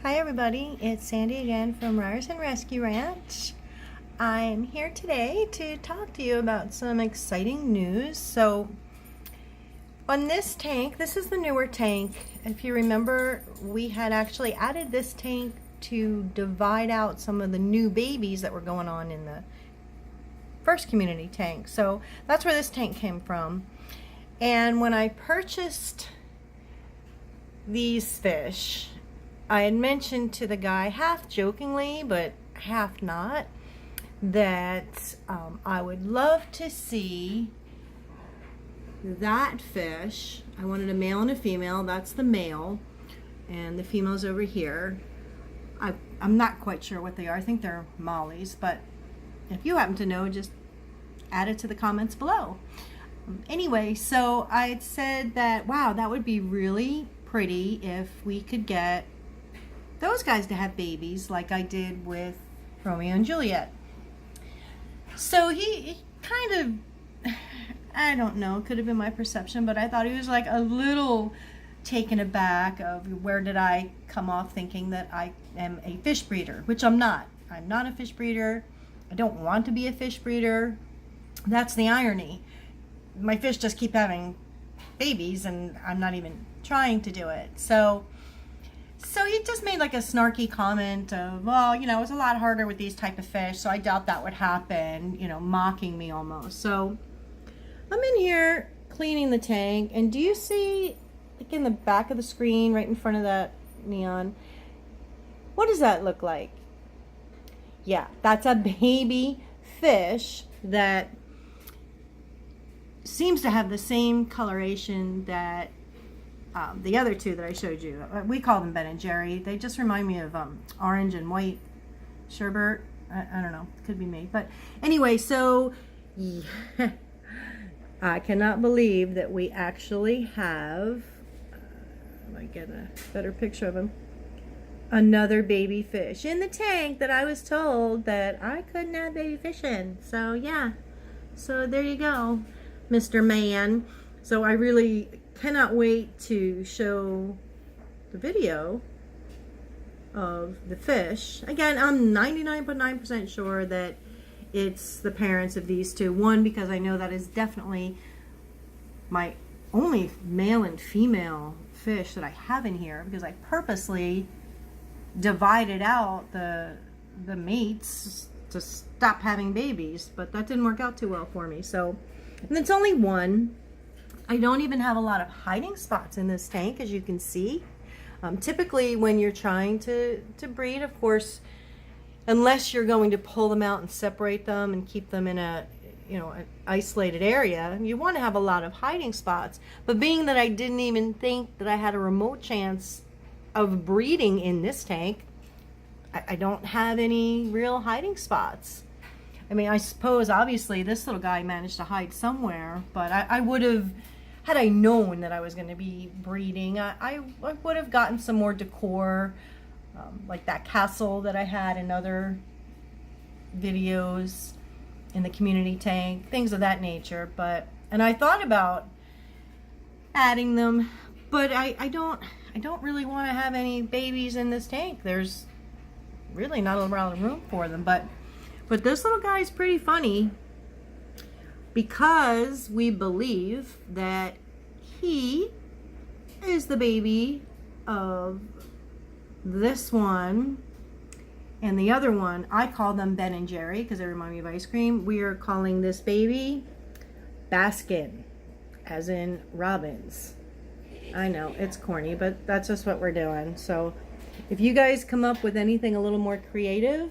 Hi everybody, it's Sandy again from Ryerson Rescue Ranch. I'm here today to talk to you about some exciting news. So on this tank, this is the newer tank. If you remember, we had actually added this tank to divide out some of the new babies that were going on in the first community tank. So that's where this tank came from. And when I purchased these fish, I had mentioned to the guy, half jokingly, but half not, that I would love to see that fish. I wanted a male and a female. That's the male, and the female's over here. I'm not quite sure what they are. I think they're mollies, but if you happen to know, just add it to the comments below. Anyway, so I said that, wow, that would be really pretty if we could get those guys to have babies like I did with Romeo and Juliet. So he kind of, I don't know, it could have been my perception, but I thought he was like a little taken aback of where did I come off thinking that I am a fish breeder, which I'm not. I'm not a fish breeder. I don't want to be a fish breeder. That's the irony. My fish just keep having babies and I'm not even trying to do it. So he just made like a snarky comment of, well, you know, it's a lot harder with these type of fish, so I doubt that would happen, you know, mocking me almost. So I'm in here cleaning the tank, and do you see, like in the back of the screen, right in front of that neon, what does that look like? Yeah, that's a baby fish that seems to have the same coloration that the other two that I showed you. We call them Ben and Jerry. They just remind me of orange and white sherbet. I don't know. It could be me. But anyway, so yeah, I cannot believe that we actually have, I might get a better picture of him, another baby fish in the tank that I was told that I couldn't have baby fish in. So yeah, so there you go, Mr. Man. So I really cannot wait to show the video of the fish. Again, I'm 99.9% sure that it's the parents of these two. One, because I know that is definitely my only male and female fish that I have in here, because I purposely divided out the mates to stop having babies, but that didn't work out too well for me. So, and it's only one. I don't even have a lot of hiding spots in this tank, as you can see. Typically when you're trying to breed, of course, unless you're going to pull them out and separate them and keep them in a, you know, an isolated area, you want to have a lot of hiding spots. But being that I didn't even think that I had a remote chance of breeding in this tank, I don't have any real hiding spots. I mean, I suppose obviously this little guy managed to hide somewhere, but I would have, had I known that I was going to be breeding, I would have gotten some more decor, like that castle that I had in other videos in the community tank, things of that nature. But, and I thought about adding them, but I don't really want to have any babies in this tank. There's really not a lot of room for them, but this little guy is pretty funny because we believe that he is the baby of this one and the other one. I call them Ben and Jerry because they remind me of ice cream. We are calling this baby Baskin, as in Robbins. I know, it's corny, but that's just what we're doing. So if you guys come up with anything a little more creative,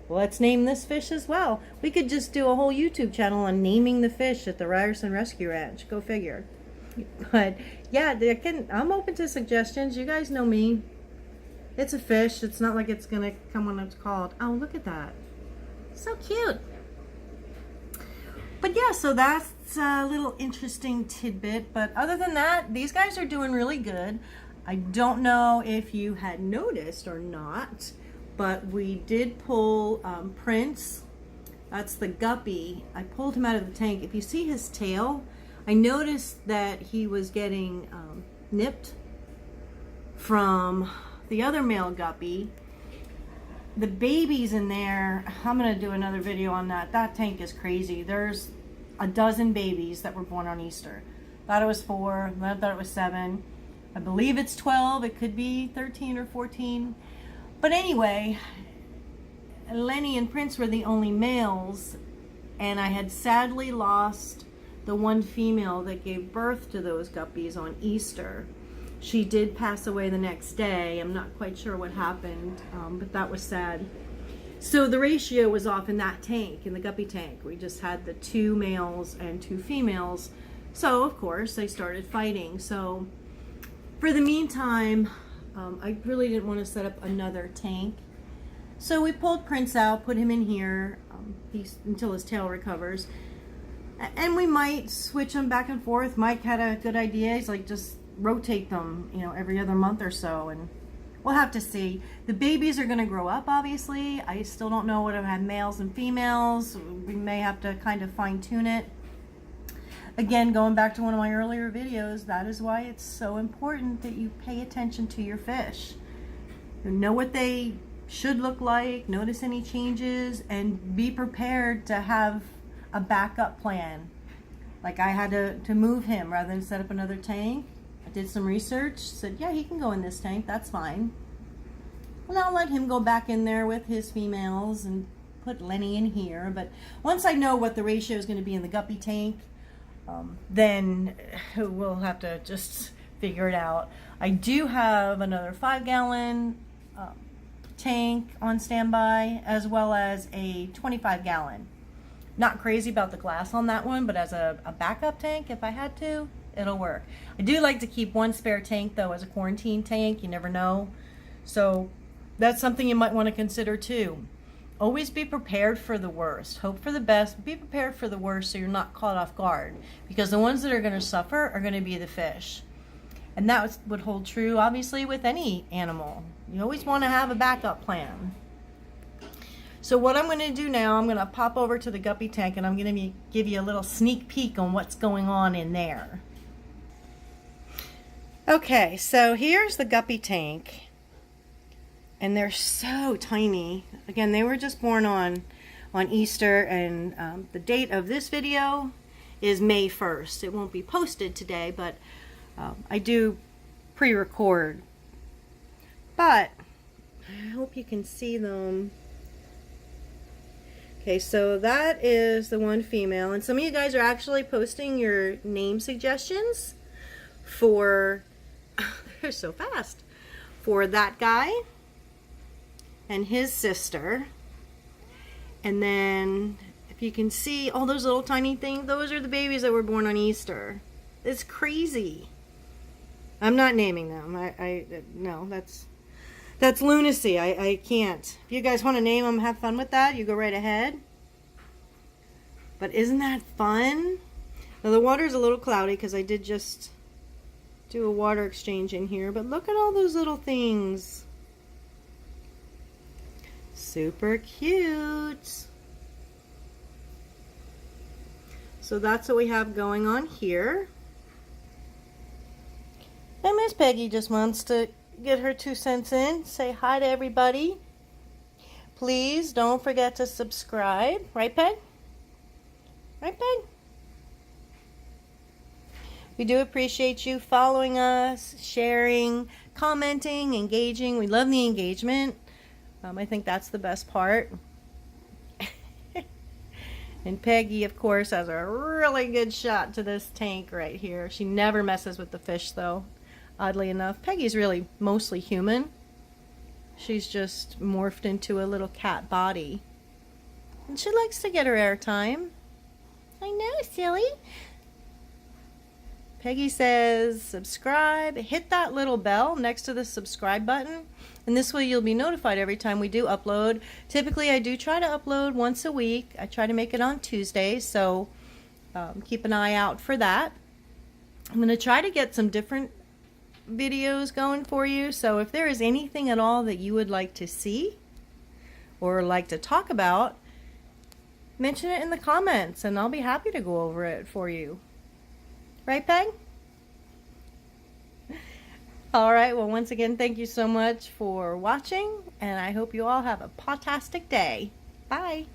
let's name this fish as well. We could just do a whole YouTube channel on naming the fish at the Ryerson Rescue Ranch. Go figure. But yeah, I'm open to suggestions. You guys know me. It's a fish. It's not like it's going to come when it's called. Oh, look at that. So cute. But yeah, so that's a little interesting tidbit. But other than that, these guys are doing really good. I don't know if you had noticed or not, but we did pull Prince. That's the guppy. I pulled him out of the tank. If you see his tail, I noticed that he was getting nipped from the other male guppy. The babies in there, I'm going to do another video on that. That tank is crazy. There's a dozen babies that were born on Easter. Thought it was 4, then I thought it was 7. I believe it's 12. It could be 13 or 14. But anyway, Lenny and Prince were the only males, and I had sadly lost the one female that gave birth to those guppies on Easter. She did pass away the next day. I'm not quite sure what happened, but that was sad. So the ratio was off in that tank, in the guppy tank. We just had the 2 males and 2 females. So, of course, they started fighting. So, for the meantime, I really didn't want to set up another tank. So we pulled Prince out, put him in here until his tail recovers. And we might switch them back and forth. Mike had a good idea. He's like, just rotate them, you know, every other month or so, and we'll have to see. The babies are going to grow up, obviously. I still don't know what I have, males and females. We may have to kind of fine tune it. Again, going back to one of my earlier videos, that is why it's so important that you pay attention to your fish. You know what they should look like, notice any changes, and be prepared to have a backup plan. Like I had to move him rather than set up another tank. I did some research, said, yeah, he can go in this tank, that's fine. Well, I'll let him go back in there with his females and put Lenny in here. But once I know what the ratio is going to be in the guppy tank, then we'll have to just figure it out. I do have another 5-gallon tank on standby, as well as a 25-gallon. Not crazy about the glass on that one, but as a backup tank, if I had to, it'll work. I do like to keep one spare tank, though, as a quarantine tank. You never know. So that's something you might want to consider, too. Always be prepared for the worst. Hope for the best, but be prepared for the worst so you're not caught off guard. Because the ones that are going to suffer are going to be the fish. And that would hold true, obviously, with any animal. You always want to have a backup plan. So what I'm going to do now, I'm going to pop over to the guppy tank, and I'm going to give you a little sneak peek on what's going on in there. Okay, so here's the guppy tank. And they're so tiny. Again, they were just born on Easter, and the date of this video is May 1st. It won't be posted today, but I do pre-record. But I hope you can see them. Okay, so that is the one female, and some of you guys are actually posting your name suggestions for, they're so fast, for that guy and his sister. And then if you can see all those little tiny things, those are the babies that were born on Easter. It's crazy. I'm not naming them. No, that's lunacy. I can't. If you guys want to name them, have fun with that. You go right ahead. But isn't that fun? Now the water's a little cloudy because I did just do a water exchange in here. But look at all those little things. Super cute. So that's what we have going on here. And Miss Peggy just wants to get her 2 cents in. Say hi to everybody. Please don't forget to subscribe. Right, Peg? Right, Peg? We do appreciate you following us, sharing, commenting, engaging. We love the engagement. I think that's the best part. And Peggy, of course, has a really good shot to this tank right here. She never messes with the fish, though. Oddly enough, Peggy's really mostly human. She's just morphed into a little cat body. And she likes to get her airtime. I know, silly. Peggy says, subscribe. Hit that little bell next to the subscribe button. And this way you'll be notified every time we do upload. Typically, I do try to upload once a week. I try to make it on Tuesdays, so keep an eye out for that. I'm going to try to get some different videos going for you. So if there is anything at all that you would like to see or like to talk about, mention it in the comments and I'll be happy to go over it for you. Right, Peg? All right. Well, once again, thank you so much for watching, and I hope you all have a paw-tastic day. Bye.